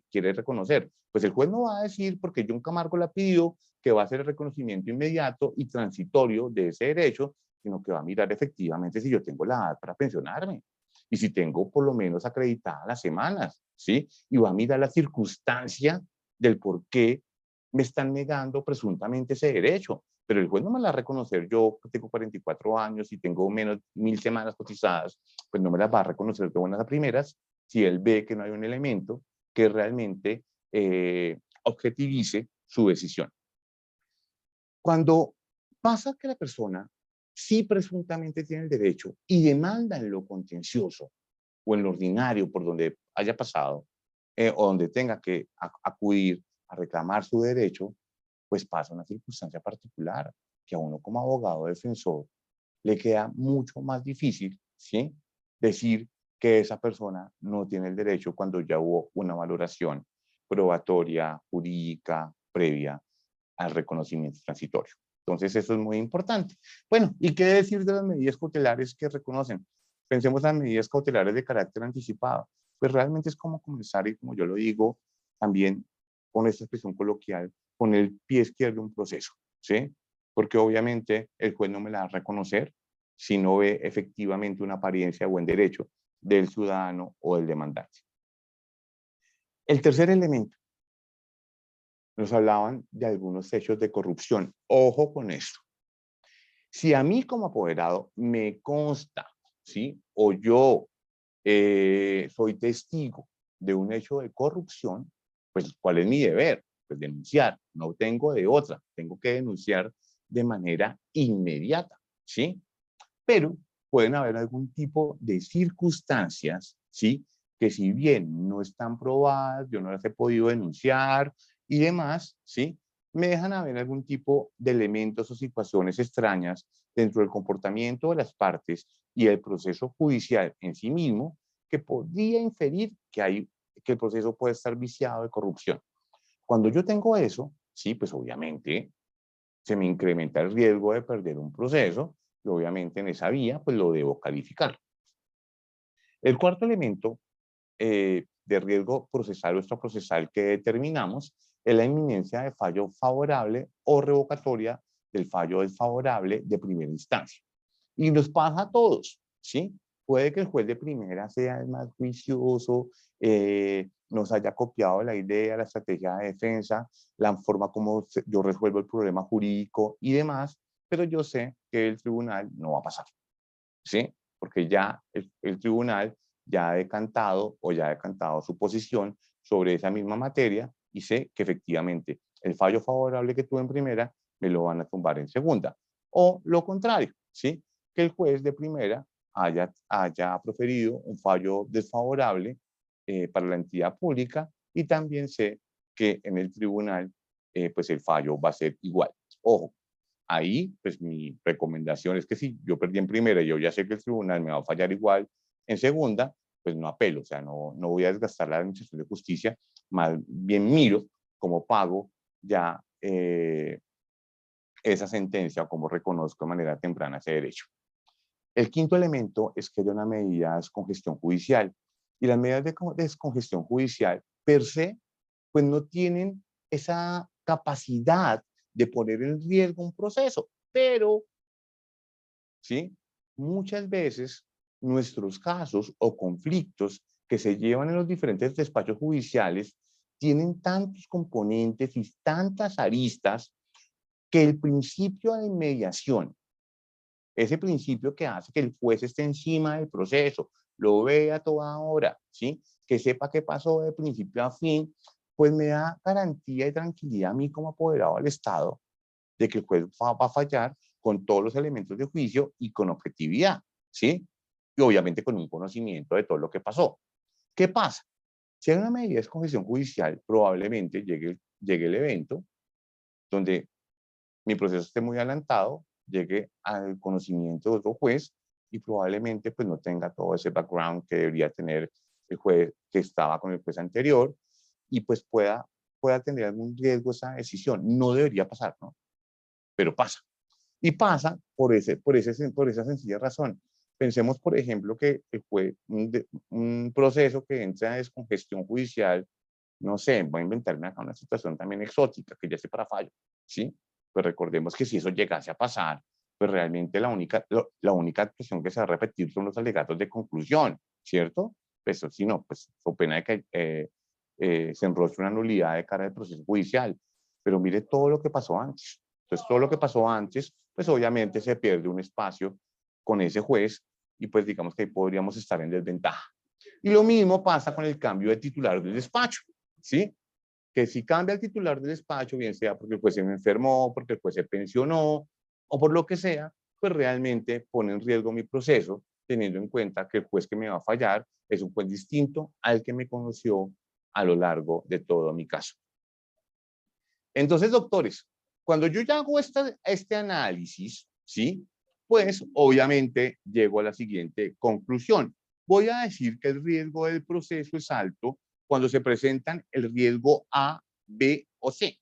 quiere reconocer. Pues el juez no va a decir, porque John Camargo la pidió, que va a hacer el reconocimiento inmediato y transitorio de ese derecho, sino que va a mirar efectivamente si yo tengo la edad para pensionarme y si tengo por lo menos acreditadas las semanas, ¿sí? Y va a mirar la circunstancia del por qué me están negando presuntamente ese derecho. Pero el juez no me la va a reconocer. Yo tengo 44 años y tengo menos 1000 semanas cotizadas, pues no me las va a reconocer de buenas a primeras si él ve que no hay un elemento que realmente objetivice su decisión. Cuando pasa que la persona sí presuntamente tiene el derecho y demanda en lo contencioso o en lo ordinario por donde haya pasado o donde tenga que acudir a reclamar su derecho, pues pasa una circunstancia particular que a uno como abogado defensor le queda mucho más difícil, ¿sí? Decir que esa persona no tiene el derecho cuando ya hubo una valoración probatoria, jurídica, previa al reconocimiento transitorio. Entonces, eso es muy importante. Bueno, ¿y qué decir de las medidas cautelares que reconocen? Pensemos en las medidas cautelares de carácter anticipado. Pues realmente es como comenzar, y como yo lo digo, también con esta expresión coloquial, con el pie izquierdo un proceso, ¿sí? Porque obviamente el juez no me la va a reconocer si no ve efectivamente una apariencia o en derecho del ciudadano o del demandante. El tercer elemento, nos hablaban de algunos hechos de corrupción. Ojo con esto. Si a mí como apoderado me consta, ¿sí? O yo soy testigo de un hecho de corrupción, pues ¿cuál es mi deber? Pues denunciar. No tengo de otra. Tengo que denunciar de manera inmediata, ¿sí? Pero pueden haber algún tipo de circunstancias, ¿sí? Que si bien no están probadas, yo no las he podido denunciar y demás, ¿sí? Me dejan haber algún tipo de elementos o situaciones extrañas dentro del comportamiento de las partes y el proceso judicial en sí mismo que podría inferir que el proceso puede estar viciado de corrupción. Cuando yo tengo eso, sí, pues obviamente se me incrementa el riesgo de perder un proceso y obviamente en esa vía pues lo debo calificar. El cuarto elemento de riesgo procesal o extraprocesal que determinamos es la inminencia de fallo favorable o revocatoria del fallo desfavorable de primera instancia. Y nos pasa a todos, ¿sí? Puede que el juez de primera sea el más juicioso, nos haya copiado la idea, la estrategia de defensa, la forma como yo resuelvo el problema jurídico y demás, pero yo sé que el tribunal no va a pasar, ¿sí? Porque ya el tribunal ya ha decantado o ya ha decantado su posición sobre esa misma materia y sé que efectivamente el fallo favorable que tuve en primera me lo van a tumbar en segunda. O lo contrario, ¿sí? Que el juez de primera haya proferido un fallo desfavorable para la entidad pública, y también sé que en el tribunal pues el fallo va a ser igual. Ojo, ahí pues mi recomendación es que si yo perdí en primera y yo ya sé que el tribunal me va a fallar igual en segunda, pues no apelo, o sea, no voy a desgastar la administración de justicia, más bien miro cómo pago ya esa sentencia o cómo reconozco de manera temprana ese derecho. El quinto elemento es que haya una medida de descongestión judicial, y las medidas de descongestión judicial per se pues no tienen esa capacidad de poner en riesgo un proceso, pero ¿sí? Muchas veces nuestros casos o conflictos que se llevan en los diferentes despachos judiciales tienen tantos componentes y tantas aristas que el principio de inmediación, ese principio que hace que el juez esté encima del proceso, lo vea a toda hora, ¿sí? Que sepa qué pasó de principio a fin, pues me da garantía y tranquilidad a mí como apoderado del Estado de que el juez va a fallar con todos los elementos de juicio y con objetividad, ¿sí? Y obviamente con un conocimiento de todo lo que pasó. ¿Qué pasa? Si hay una medida de descongestión judicial, probablemente llegue el evento donde mi proceso esté muy adelantado, llegue al conocimiento de otro juez y probablemente pues no tenga todo ese background que debería tener el juez que estaba con el juez anterior, y pues pueda tener algún riesgo esa decisión. No debería pasar, ¿no? Pero pasa. Y pasa por esa sencilla razón. Pensemos, por ejemplo, que un proceso que entra en descongestión judicial, no sé, voy a inventarme acá una situación también exótica, que ya esté para fallo, ¿sí? Pues recordemos que si eso llegase a pasar, pues realmente la única actuación que se va a repetir son los alegatos de conclusión, ¿cierto? Pues si no, pues con pena de que se enrostre una nulidad de cara al proceso judicial. Pero mire todo lo que pasó antes. Entonces, todo lo que pasó antes, pues obviamente se pierde un espacio con ese juez, y pues digamos que ahí podríamos estar en desventaja. Y lo mismo pasa con el cambio de titular del despacho, ¿sí? Que si cambia el titular del despacho, bien sea porque el juez se me enfermó, porque el juez se pensionó o por lo que sea, pues realmente pone en riesgo mi proceso, teniendo en cuenta que el juez que me va a fallar es un juez distinto al que me conoció a lo largo de todo mi caso. Entonces, doctores, cuando yo ya hago este análisis, ¿sí? Pues obviamente llego a la siguiente conclusión. Voy a decir que el riesgo del proceso es alto cuando se presentan el riesgo A, B o C.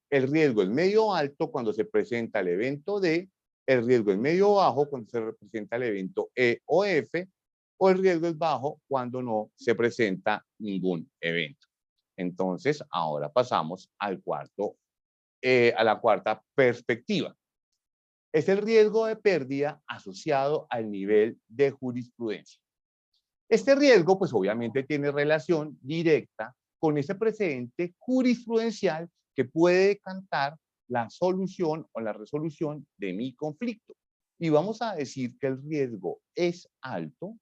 El riesgo es medio alto cuando se presenta el evento D, el riesgo es medio bajo cuando se representa el evento E o F, o el riesgo es bajo cuando no se presenta ningún evento. Entonces, ahora pasamos a la cuarta perspectiva. Es el riesgo de pérdida asociado al nivel de jurisprudencia. Este riesgo, pues obviamente tiene relación directa con ese precedente jurisprudencial que puede decantar la solución o la resolución de mi conflicto. Y vamos a decir que el riesgo es alto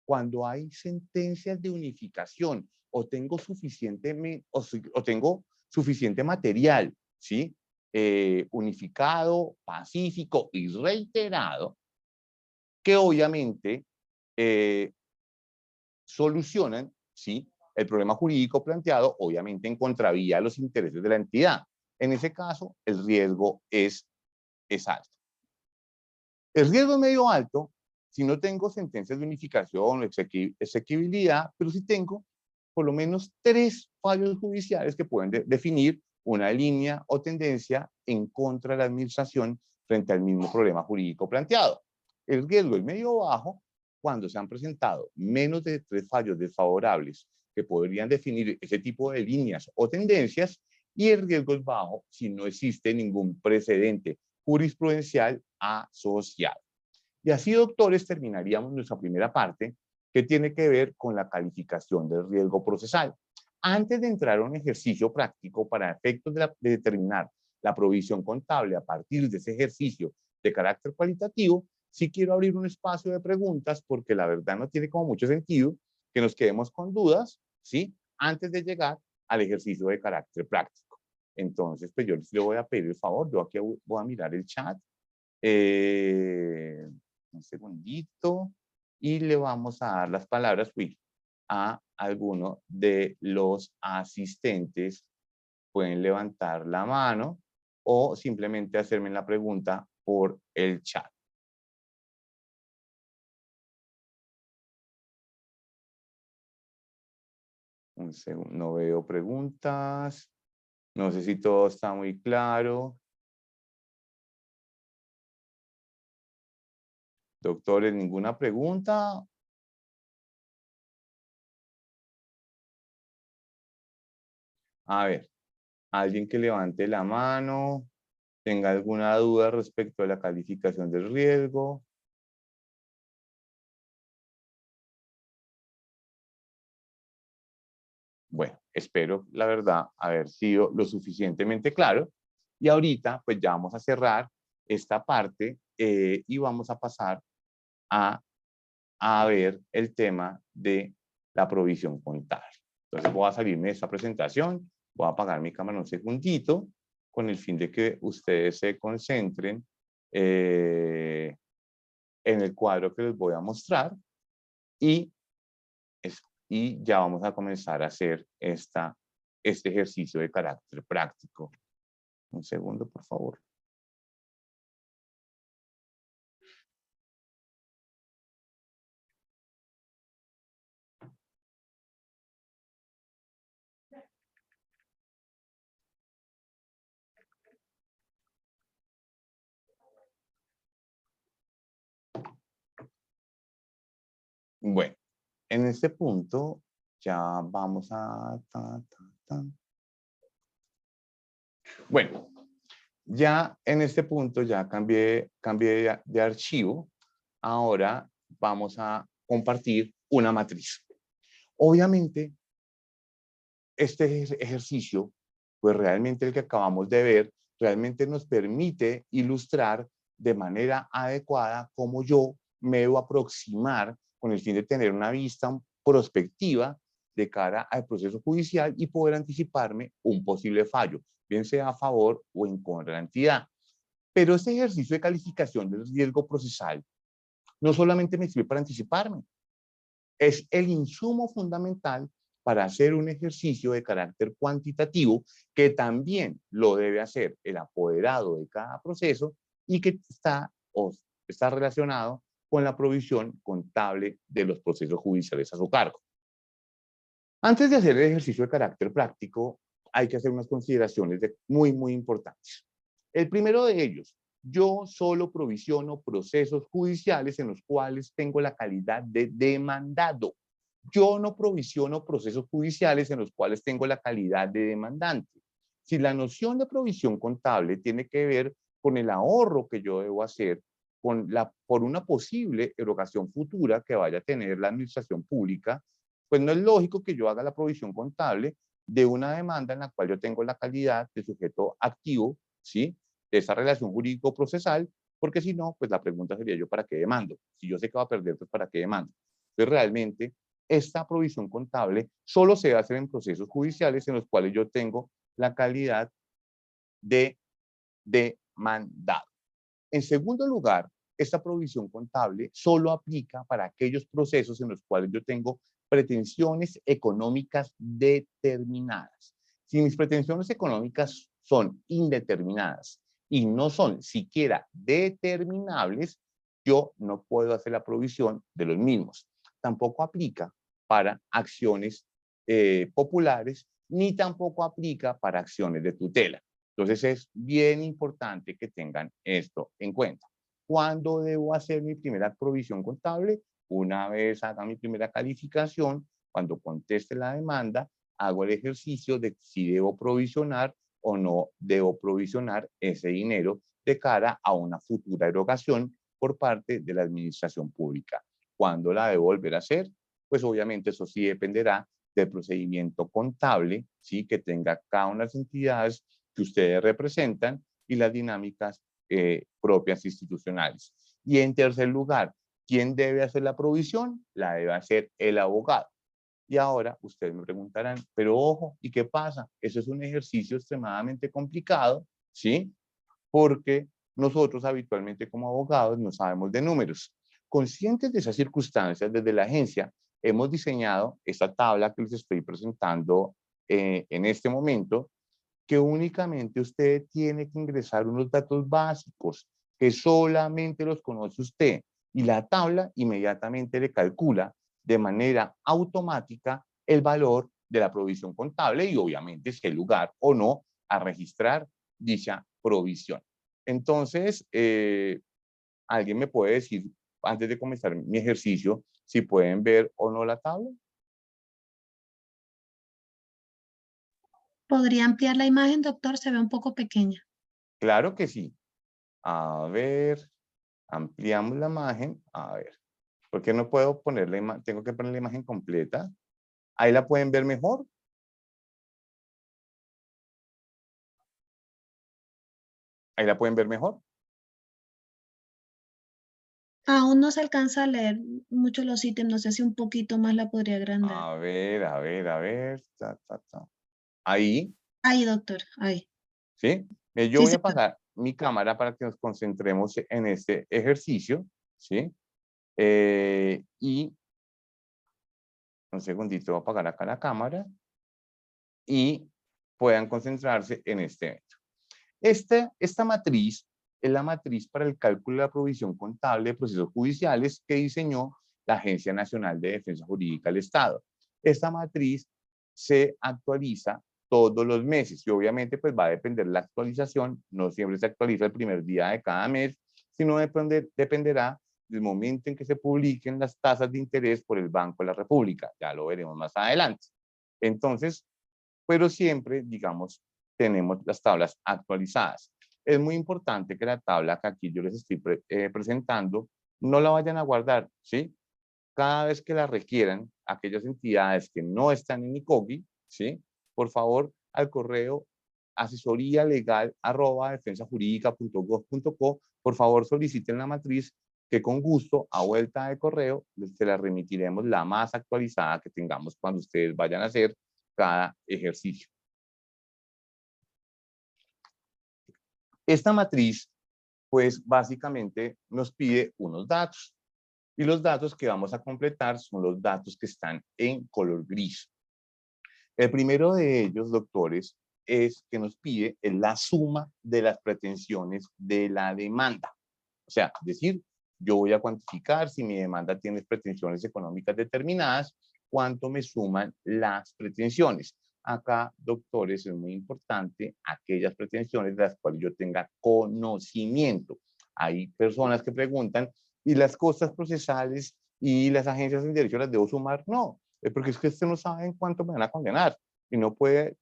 cuando hay sentencias de unificación o tengo suficiente material, ¿sí? Unificado, pacífico y reiterado, que obviamente solucionan, ¿sí?, el problema jurídico planteado, obviamente en contravía de los intereses de la entidad. En ese caso, el riesgo es alto. El riesgo es medio alto si no tengo sentencias de unificación o exequibilidad, pero sí tengo por lo menos 3 fallos judiciales que pueden definir una línea o tendencia en contra de la administración frente al mismo problema jurídico planteado. El riesgo es medio bajo cuando se han presentado menos de 3 fallos desfavorables que podrían definir ese tipo de líneas o tendencias, y el riesgo es bajo si no existe ningún precedente jurisprudencial asociado. Y así, doctores, terminaríamos nuestra primera parte, que tiene que ver con la calificación del riesgo procesal. Antes de entrar a un ejercicio práctico para efectos de determinar la provisión contable a partir de ese ejercicio de carácter cualitativo, sí quiero abrir un espacio de preguntas, porque la verdad no tiene como mucho sentido que nos quedemos con dudas, ¿sí?, antes de llegar al ejercicio de carácter práctico. Entonces, pues yo les voy a pedir el favor, yo aquí voy a mirar el chat, Un segundito. Y le vamos a dar las palabras a alguno de los asistentes. Pueden levantar la mano o simplemente hacerme la pregunta por el chat. Un segundo, no veo preguntas. No sé si todo está muy claro. Doctores, ¿ninguna pregunta? A ver, alguien que levante la mano, tenga alguna duda respecto a la calificación del riesgo. Bueno, espero, la verdad, haber sido lo suficientemente claro. Y ahorita, pues ya vamos a cerrar esta parte y vamos a pasar a ver el tema de la provisión contable. Entonces voy a salirme de esta presentación, voy a apagar mi cámara un segundito con el fin de que ustedes se concentren en el cuadro que les voy a mostrar y ya vamos a comenzar a hacer este ejercicio de carácter práctico. Un segundo, por favor. Bueno, en este punto ya vamos a... Bueno, ya en este punto ya cambié de archivo. Ahora vamos a compartir una matriz. Obviamente, este ejercicio, pues realmente el que acabamos de ver, realmente nos permite ilustrar de manera adecuada cómo yo me debo aproximar con el fin de tener una vista prospectiva de cara al proceso judicial y poder anticiparme un posible fallo, bien sea a favor o en contra de la entidad. Pero este ejercicio de calificación del riesgo procesal no solamente me sirve para anticiparme, es el insumo fundamental para hacer un ejercicio de carácter cuantitativo que también lo debe hacer el apoderado de cada proceso y que está relacionado con la provisión contable de los procesos judiciales a su cargo. Antes de hacer el ejercicio de carácter práctico, hay que hacer unas consideraciones muy importantes. El primero de ellos, yo solo provisiono procesos judiciales en los cuales tengo la calidad de demandado. Yo no provisiono procesos judiciales en los cuales tengo la calidad de demandante. Si la noción de provisión contable tiene que ver con el ahorro que yo debo hacer por una posible erogación futura que vaya a tener la administración pública, pues no es lógico que yo haga la provisión contable de una demanda en la cual yo tengo la calidad de sujeto activo, ¿sí?, de esa relación jurídico-procesal, porque si no, pues la pregunta sería yo, ¿para qué demando? Si yo sé que va a perder, pues ¿para qué demando? Entonces realmente esta provisión contable solo se hace en procesos judiciales en los cuales yo tengo la calidad de demandado. En segundo lugar, esta provisión contable solo aplica para aquellos procesos en los cuales yo tengo pretensiones económicas determinadas. Si mis pretensiones económicas son indeterminadas y no son siquiera determinables, yo no puedo hacer la provisión de los mismos. Tampoco aplica para acciones populares, ni tampoco aplica para acciones de tutela. Entonces es bien importante que tengan esto en cuenta. ¿Cuándo debo hacer mi primera provisión contable? Una vez haga mi primera calificación, cuando conteste la demanda, hago el ejercicio de si debo provisionar o no debo provisionar ese dinero de cara a una futura erogación por parte de la administración pública. ¿Cuándo la debo volver a hacer? Pues obviamente eso sí dependerá del procedimiento contable, ¿sí?, que tenga cada una de las entidades que ustedes representan y las dinámicas propias institucionales. Y en tercer lugar, ¿quién debe hacer la provisión? La debe hacer el abogado. Y ahora ustedes me preguntarán, pero ojo, ¿y qué pasa? Eso es un ejercicio extremadamente complicado, ¿sí? Porque nosotros habitualmente como abogados no sabemos de números. Conscientes de esas circunstancias, desde la agencia hemos diseñado esta tabla que les estoy presentando en este momento, que únicamente usted tiene que ingresar unos datos básicos que solamente los conoce usted, y la tabla inmediatamente le calcula de manera automática el valor de la provisión contable y obviamente si hay lugar o no a registrar dicha provisión. Entonces, ¿alguien me puede decir, antes de comenzar mi ejercicio, si pueden ver o no la tabla? ¿Podría ampliar la imagen, doctor? Se ve un poco pequeña. Claro que sí. A ver, ampliamos la imagen. A ver, ¿por qué no puedo poner la imagen? Tengo que poner la imagen completa. Ahí la pueden ver mejor. Ahí la pueden ver mejor. Aún no se alcanza a leer mucho los ítems. No sé si un poquito más la podría agrandar. A ver, a ver, a ver. Ta, ta, ta. Ahí, Ahí, doctor, ahí. ¿sí? Yo Sí, voy a señor. apagar mi cámara para que nos concentremos en este ejercicio, ¿sí? Y un segundito, voy a apagar acá la cámara y puedan concentrarse en este evento. Esta matriz es la matriz para el cálculo de la provisión contable de procesos judiciales que diseñó la Agencia Nacional de Defensa Jurídica del Estado. Esta matriz se actualiza todos los meses y obviamente pues va a depender la actualización, no siempre se actualiza el primer día de cada mes, sino dependerá del momento en que se publiquen las tasas de interés por el Banco de la República, ya lo veremos más adelante. Entonces, pero siempre, digamos, tenemos las tablas actualizadas. Es muy importante que la tabla que aquí yo les estoy presentando no la vayan a guardar, ¿sí? Cada vez que la requieran, aquellas entidades que no están en ICOGI, ¿sí? Por favor, al correo asesoría-legal@defensajurídica.gov.co, por favor soliciten la matriz que con gusto, a vuelta de correo, se la remitiremos la más actualizada que tengamos cuando ustedes vayan a hacer cada ejercicio. Esta matriz, pues básicamente nos pide unos datos y los datos que vamos a completar son los datos que están en color gris. El primero de ellos, doctores, es que nos pide la suma de las pretensiones de la demanda. O sea, es decir, yo voy a cuantificar si mi demanda tiene pretensiones económicas determinadas, cuánto me suman las pretensiones. Acá, doctores, es muy importante aquellas pretensiones de las cuales yo tenga conocimiento. Hay personas que preguntan, ¿y las costas procesales y las agencias de derecho las debo sumar? No, porque es que usted no sabe en cuánto me van a condenar y no puede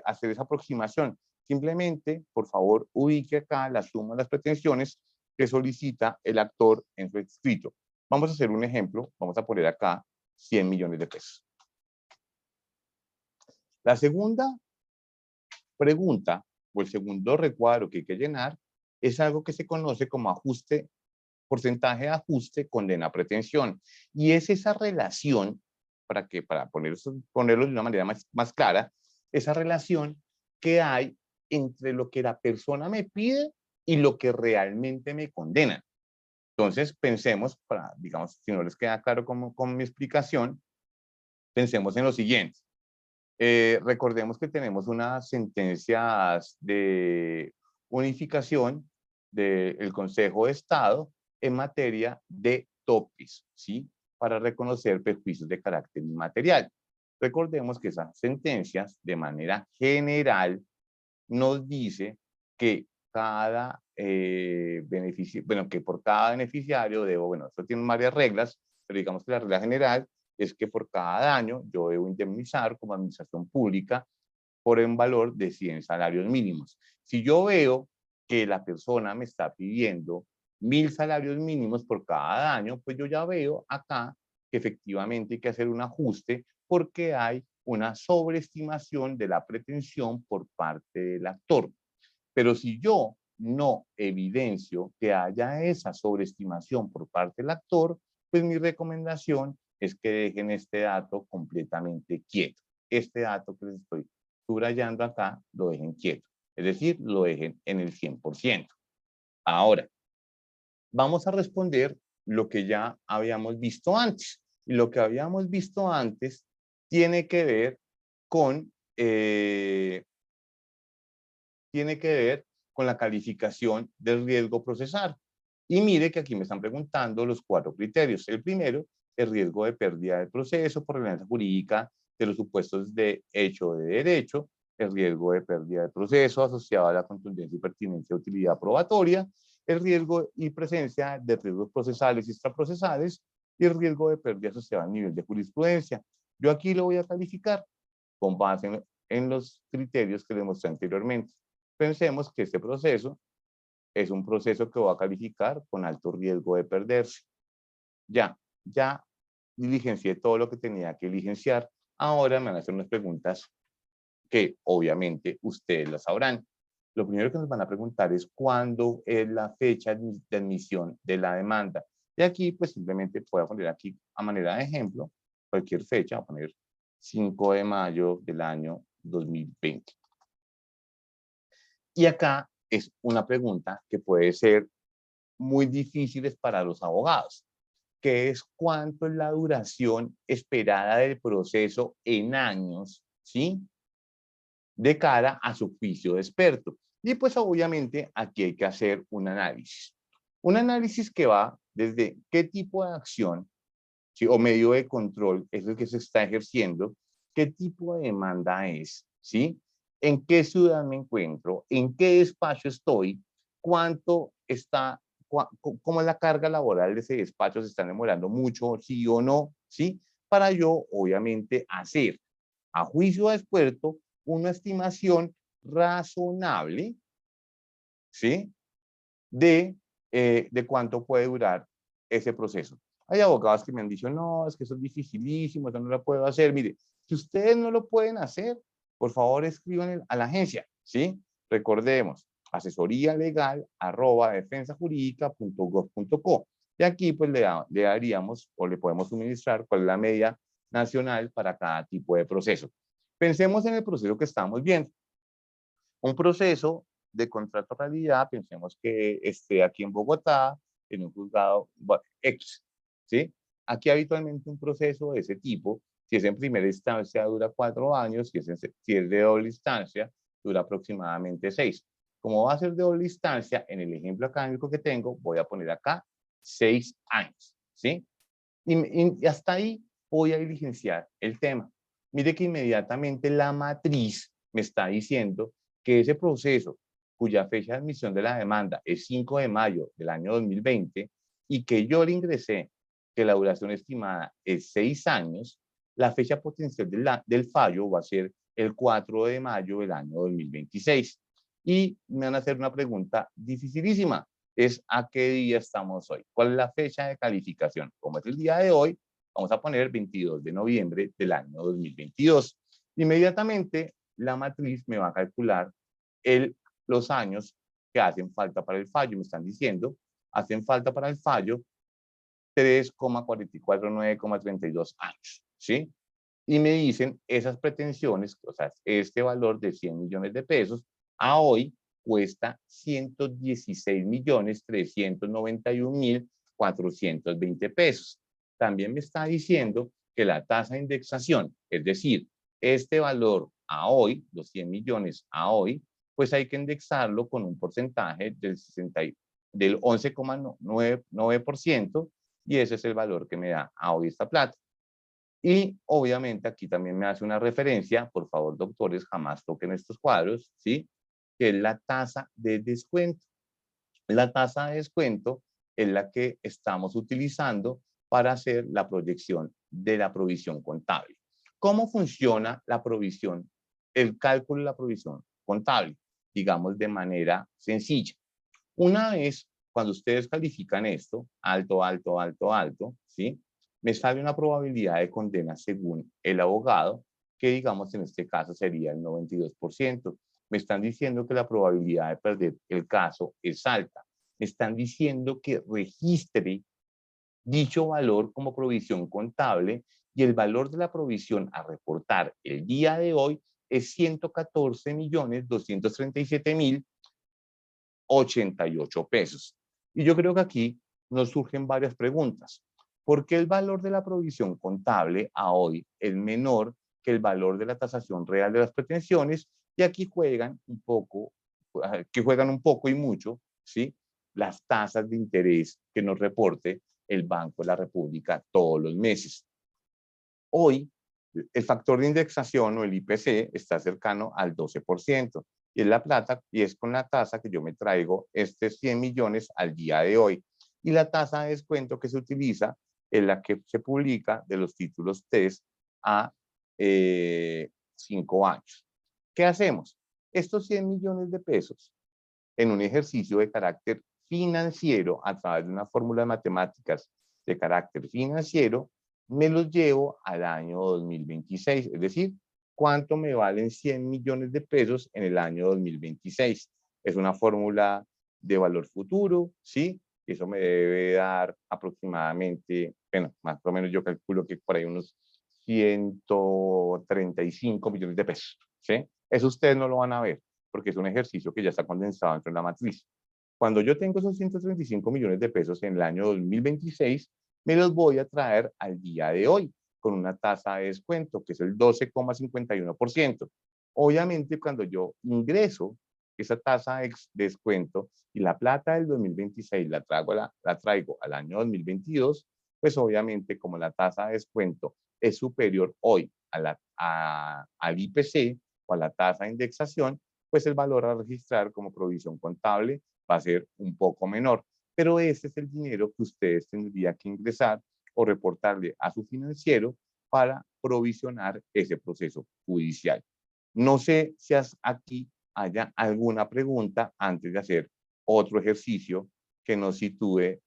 hacer esa aproximación. Simplemente, por favor, ubique acá la suma de las pretensiones que solicita el actor en su escrito. Vamos a hacer un ejemplo, vamos a poner acá 100 millones de pesos. La segunda pregunta o el segundo recuadro que hay que llenar es algo que se conoce como ajuste, porcentaje de ajuste condena pretensión. Y es esa relación, para ponerlo de una manera más clara, esa relación que hay entre lo que la persona me pide y lo que realmente me condena. Entonces, pensemos, digamos, si no les queda claro con mi explicación, pensemos en lo siguiente. Recordemos que tenemos unas sentencias de unificación del Consejo de Estado en materia de topes, ¿sí? Para reconocer perjuicios de carácter inmaterial. Recordemos que esas sentencias, de manera general, nos dice que cada que por cada beneficiario debo, bueno, esto tiene varias reglas, pero digamos que la regla general es que por cada daño yo debo indemnizar como administración pública por un valor de 100 salarios mínimos. Si yo veo que la persona me está pidiendo 1000 salarios mínimos por cada daño, pues yo ya veo acá que efectivamente hay que hacer un ajuste porque hay una sobreestimación de la pretensión por parte del actor. Pero si yo no evidencio que haya esa sobreestimación por parte del actor, pues mi recomendación es que dejen este dato completamente quieto. Este dato que les estoy subrayando acá, lo dejen quieto. Es decir, lo dejen en el 100%. Ahora, vamos a responder lo que ya habíamos visto antes. Y lo que habíamos visto antes tiene que ver con, la calificación del riesgo procesal. Y mire que aquí me están preguntando los 4 criterios. El primero, el riesgo de pérdida del proceso por relevancia jurídica de los supuestos de hecho o de derecho, el riesgo de pérdida del proceso asociado a la contundencia y pertinencia de utilidad probatoria, el riesgo y presencia de riesgos procesales y extraprocesales y el riesgo de pérdida asociado al nivel de jurisprudencia. Yo aquí lo voy a calificar con base en los criterios que le mostré anteriormente. Pensemos que este proceso es un proceso que voy a calificar con alto riesgo de perderse. Ya diligencié todo lo que tenía que diligenciar. Ahora me van a hacer unas preguntas que obviamente ustedes las sabrán. Lo primero que nos van a preguntar es cuándo es la fecha de admisión de la demanda. Y aquí pues simplemente voy a poner aquí a manera de ejemplo cualquier fecha, voy a poner 5 de mayo del año 2020. Y acá es una pregunta que puede ser muy difícil para los abogados, que es cuánto es la duración esperada del proceso en años, ¿sí? De cara a su juicio de experto. Y pues obviamente aquí hay que hacer un análisis. Un análisis que va desde qué tipo de acción, ¿sí? O medio de control es el que se está ejerciendo, qué tipo de demanda es, ¿sí? En qué ciudad me encuentro, en qué despacho estoy, cuánto está, cómo es la carga laboral de ese despacho, se están demorando mucho, sí o no, ¿sí? Para yo, obviamente, hacer a juicio de experto una estimación razonable, ¿sí? De cuánto puede durar ese proceso. Hay abogados que me han dicho, no, es que eso es dificilísimo, eso no lo puedo hacer. Mire, si ustedes no lo pueden hacer, por favor escriban a la agencia, ¿sí? Recordemos, asesoríalegal@defensajurídica.gov.co. Y aquí pues le daríamos o le podemos suministrar cuál es la media nacional para cada tipo de proceso. Pensemos en el proceso que estamos viendo. Un proceso de contrato realidad, pensemos que esté aquí en Bogotá, en un juzgado X, ¿sí? Aquí habitualmente un proceso de ese tipo, si es en primera instancia, dura 4 años, si es de doble instancia, dura aproximadamente 6. Como va a ser de doble instancia, en el ejemplo académico que tengo, voy a poner acá 6 años, ¿sí? Y hasta ahí voy a diligenciar el tema. Mire que inmediatamente la matriz me está diciendo que ese proceso, cuya fecha de admisión de la demanda es 5 de mayo del año 2020 y que yo le ingresé que la duración estimada es 6 años, la fecha potencial del fallo va a ser el 4 de mayo del año 2026. Y me van a hacer una pregunta dificilísima, es ¿a qué día estamos hoy? ¿Cuál es la fecha de calificación? Como es el día de hoy, vamos a poner 22 de noviembre del año 2022. Inmediatamente la matriz me va a calcular los años que hacen falta para el fallo. Me están diciendo, hacen falta para el fallo 3,449,32 años, ¿sí? Y me dicen esas pretensiones, o sea, este valor de 100 millones de pesos, a hoy cuesta 116.391.420 pesos. También me está diciendo que la tasa de indexación, es decir, este valor a hoy, los 100 millones a hoy, pues hay que indexarlo con un porcentaje del 11,9%, y ese es el valor que me da a hoy esta plata. Y obviamente aquí también me hace una referencia, por favor, doctores, jamás toquen estos cuadros, ¿sí? Que es la tasa de descuento. La tasa de descuento es la que estamos utilizando para hacer la proyección de la provisión contable. ¿Cómo funciona la provisión, el cálculo de la provisión contable? Digamos de manera sencilla. Una vez, cuando ustedes califican esto, alto, alto, alto, alto, ¿sí? Me sale una probabilidad de condena según el abogado, que digamos en este caso sería el 92%. Me están diciendo que la probabilidad de perder el caso es alta. Me están diciendo que registre dicho valor como provisión contable y el valor de la provisión a reportar el día de hoy es 114.237.000 88 pesos. Y yo creo que aquí nos surgen varias preguntas. ¿Por qué el valor de la provisión contable a hoy es menor que el valor de la tasación real de las pretensiones? Y aquí juegan un poco y mucho, ¿sí?, las tasas de interés que nos reporte el Banco de la República todos los meses. Hoy, el factor de indexación o el IPC está cercano al 12%, y es la plata, y es con la tasa que yo me traigo 100 millones al día de hoy. Y la tasa de descuento que se utiliza es la que se publica de los títulos TES a 5 años. ¿Qué hacemos? Estos 100 millones de pesos en un ejercicio de carácter financiero a través de una fórmula de matemáticas de carácter financiero, me los llevo al año 2026, es decir, ¿cuánto me valen 100 millones de pesos en el año 2026? Es una fórmula de valor futuro, ¿sí? Eso me debe dar aproximadamente, bueno, más o menos yo calculo que por ahí unos 135 millones de pesos, ¿sí? Eso ustedes no lo van a ver, porque es un ejercicio que ya está condensado dentro de la matriz. Cuando yo tengo esos 135 millones de pesos en el año 2026, me los voy a traer al día de hoy, con una tasa de descuento, que es el 12,51%. Obviamente, cuando yo ingreso esa tasa de descuento y la plata del 2026 la traigo al año 2022, pues obviamente como la tasa de descuento es superior hoy al IPC o a la tasa de indexación, pues el valor a registrar como provisión contable va a ser un poco menor. Pero ese es el dinero que ustedes tendrían que ingresar o reportarle a su financiero para provisionar ese proceso judicial. No sé si aquí haya alguna pregunta antes de hacer otro ejercicio que nos sitúe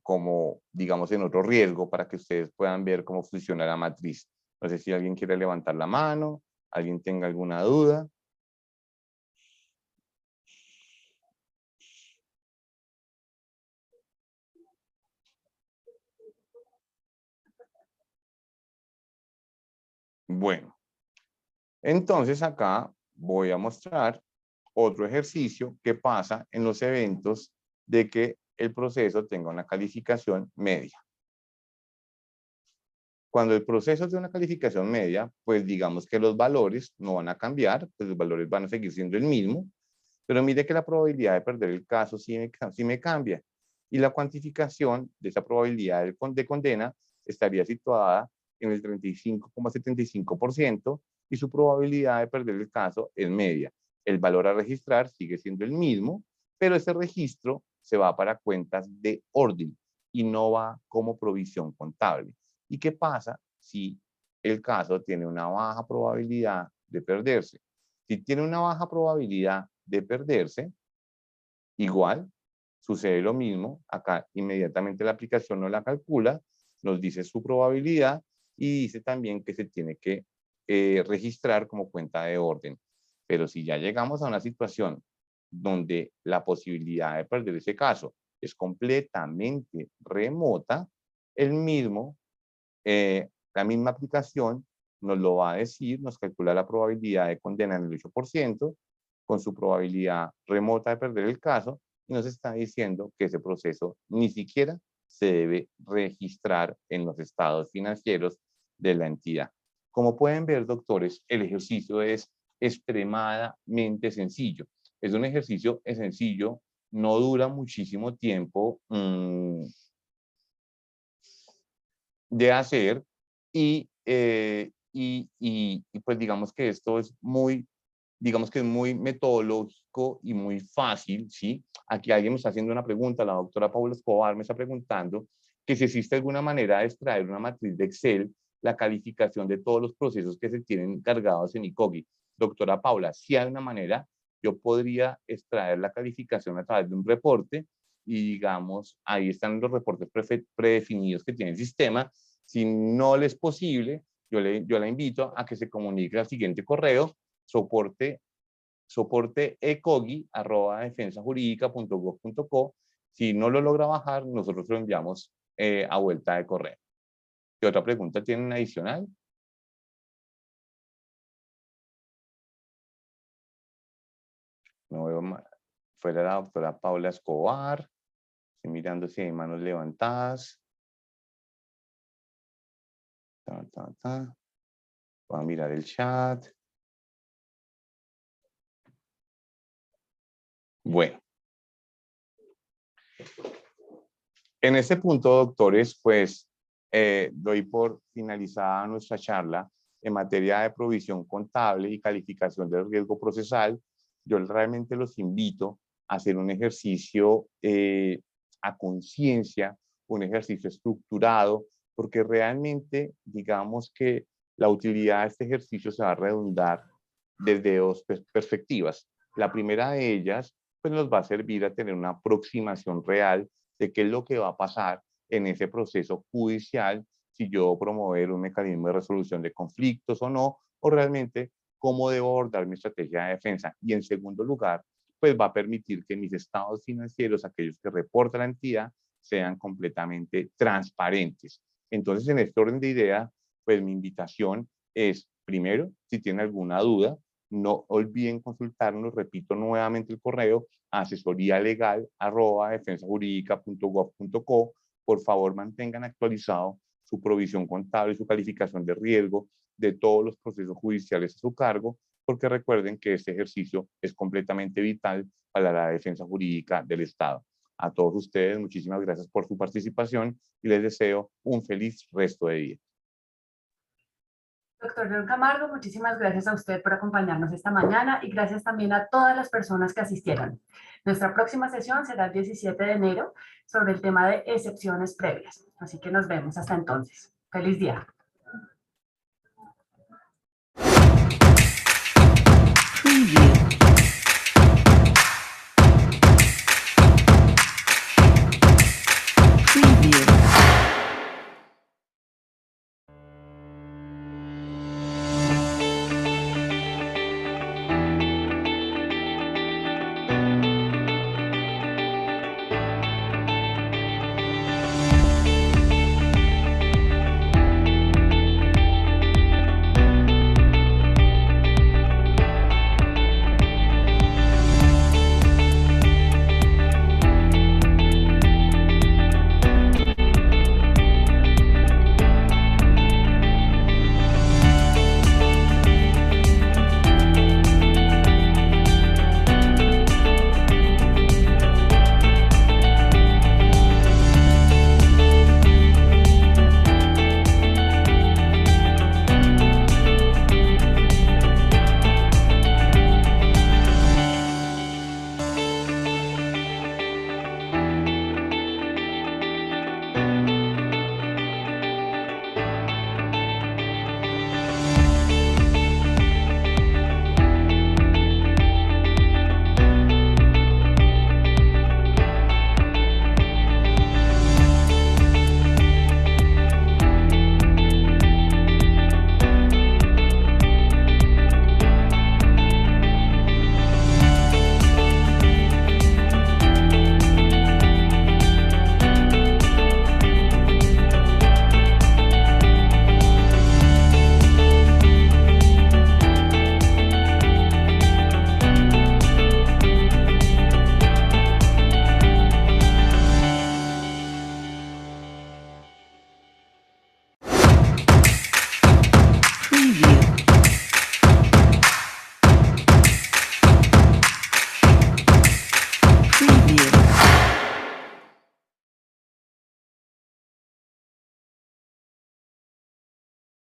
como, digamos, en otro riesgo para que ustedes puedan ver cómo funciona la matriz. No sé si alguien quiere levantar la mano, alguien tenga alguna duda. Bueno, entonces acá voy a mostrar otro ejercicio que pasa en los eventos de que el proceso tenga una calificación media. Cuando el proceso tiene una calificación media, pues digamos que los valores no van a cambiar, pues los valores van a seguir siendo el mismo, pero mire que la probabilidad de perder el caso sí me cambia. Y la cuantificación de esa probabilidad de condena estaría situada en el 35,75% y su probabilidad de perder el caso es media. El valor a registrar sigue siendo el mismo, pero ese registro se va para cuentas de orden y no va como provisión contable. ¿Y qué pasa si el caso tiene una baja probabilidad de perderse? Si tiene una baja probabilidad de perderse, igual sucede lo mismo. Acá inmediatamente la aplicación no la calcula, nos dice su probabilidad y dice también que se tiene que registrar como cuenta de orden. Pero si ya llegamos a una situación donde la posibilidad de perder ese caso es completamente remota, la misma aplicación nos lo va a decir, nos calcula la probabilidad de condena en el 8%, con su probabilidad remota de perder el caso, y nos está diciendo que ese proceso ni siquiera se debe registrar en los estados financieros de la entidad. Como pueden ver, doctores, el ejercicio es extremadamente sencillo. Es un ejercicio sencillo, no dura muchísimo tiempo de hacer y pues digamos que esto es muy metodológico y muy fácil, ¿sí? Aquí alguien me está haciendo una pregunta, la doctora Paula Escobar me está preguntando que si existe alguna manera de extraer una matriz de Excel, la calificación de todos los procesos que se tienen cargados en ICOGI. Doctora Paula, si hay una manera, yo podría extraer la calificación a través de un reporte y digamos, ahí están los reportes predefinidos que tiene el sistema. Si no les es posible, yo la invito a que se comunique al siguiente correo, soporte@defensajurídica.gov.co. Si no lo logra bajar, nosotros lo enviamos a vuelta de correo. ¿Qué otra pregunta tienen adicional? No veo fuera la doctora Paula Escobar. Estoy mirando si hay manos levantadas. Voy a mirar el chat. Bueno. En este punto, doctores, pues doy por finalizada nuestra charla en materia de provisión contable y calificación del riesgo procesal. Yo realmente los invito a hacer un ejercicio a conciencia, un ejercicio estructurado, porque realmente, digamos que la utilidad de este ejercicio se va a redundar desde dos perspectivas. La primera de ellas, pues nos va a servir a tener una aproximación real de qué es lo que va a pasar en ese proceso judicial, si yo promover un mecanismo de resolución de conflictos o no, o realmente cómo debo abordar mi estrategia de defensa. Y en segundo lugar, pues va a permitir que mis estados financieros, aquellos que reporta la entidad, sean completamente transparentes. Entonces, en este orden de ideas, pues mi invitación es, primero, si tienen alguna duda, no olviden consultarnos, repito nuevamente el correo, asesoríalegal@defensajurídica.gov.co. Por favor, mantengan actualizado su provisión contable y su calificación de riesgo de todos los procesos judiciales a su cargo, porque recuerden que este ejercicio es completamente vital para la defensa jurídica del Estado. A todos ustedes, muchísimas gracias por su participación y les deseo un feliz resto de día. Doctor León Camargo, muchísimas gracias a usted por acompañarnos esta mañana y gracias también a todas las personas que asistieron. Nuestra próxima sesión será el 17 de enero sobre el tema de excepciones previas. Así que nos vemos hasta entonces. Feliz día.